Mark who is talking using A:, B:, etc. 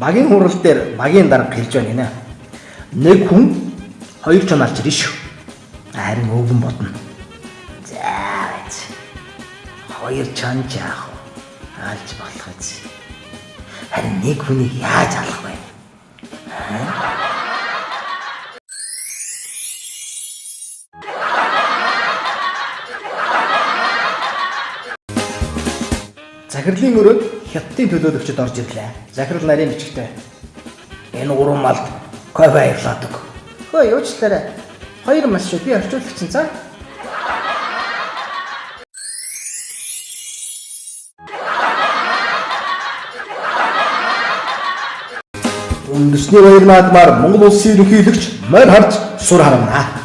A: Багийн хурал дээр багийн дарга хэлж байна гинэ. Нэг хүн хоёр чанарч ирнэ шүү. Харин өвгөн бодно. За хоёр чан жаах алж болох биз. Харин нэг хүнийг яаж алах вэ? Захирлын өрөөнд хятадын төлөөлөгчд орж ирлээ. Захирал нарийн бичгтэй. Энэ уран малд кофе аярлаадаг. Хөөе, уучлаарай. Хоёр мас шүү. Би орчуулагч цаа. Үндэсний баяр наадмаар Монгол улсын ерөнхийлөгч морь харж сур харамнаа.